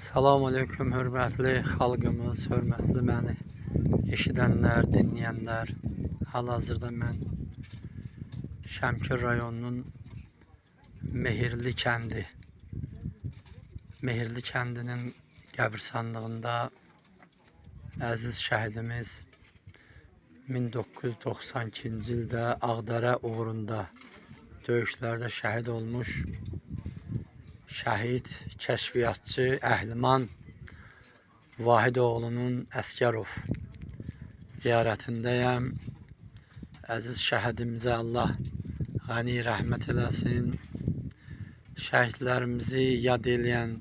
Salam aleyküm hörmətli xalqımız, hörmətli məni eşidənlər, dinləyənlər. Hal-hazırda mən Şəmkir rayonunun Mehirli kəndinin qəbirstanlığında əziz şəhidimiz 1992-ci ildə Ağdərə uğrunda döyüşlərdə şəhid olmuş şəhid, kəşfiyyatçı, Əhliman Vahid oğlunun Əsgərov ziyarətindəyəm. Əziz şəhidimizə Allah qəni rəhmət eləsin. Şəhidlərimizi yad eləyən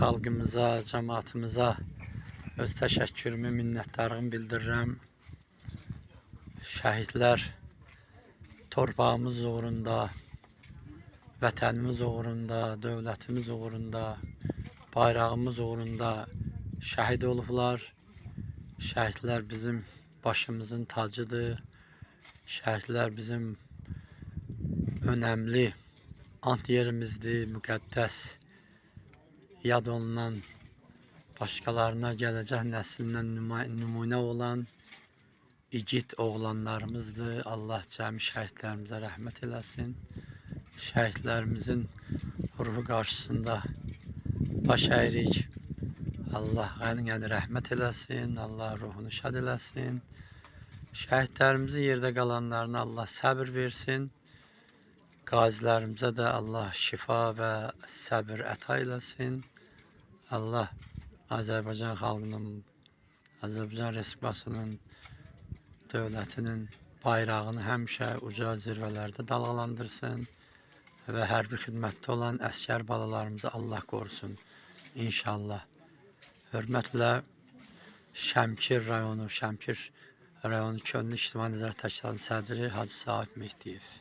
xalqımıza, cəmaatımıza öz təşəkkürümü, minnətdarlığımı bildirirəm. Şəhidlər torpağımız uğrunda, vətənimiz uğrunda, dövlətimiz uğrunda, bayrağımız uğrunda şəhid olublar. Şəhidlər bizim başımızın tacıdır. Şəhidlər bizim önəmli ant yerimizdir, müqəddəs yad olunan, başqalarına gələcək nəslindən nümunə olan igid oğlanlarımızdır. Allah cəmi şəhidlərimizə rəhmət eləsin. Şəhidlərimizin ruhu qarşısında baş əyirik. Allah qəni rəhmət eləsin. Allah ruhunu şad eləsin. Şəhidlərimizin yerdə qalanlarına Allah səbir versin. Qazilərimizə də Allah şifa və səbir əta eləsin. Allah Azərbaycan xalqının, Azərbaycan Respublikasının, dövlətinin bayrağını həmişə uca zirvələrdə dalğalandırsın və hərbi xidmətdə olan əsgər balalarımızı Allah qorusun inşallah. Hörmətlə Şəmkir rayonu Könüllü İctimai Nəzarət Təşkilatının sədri Hacı Sahib Mehdiyev.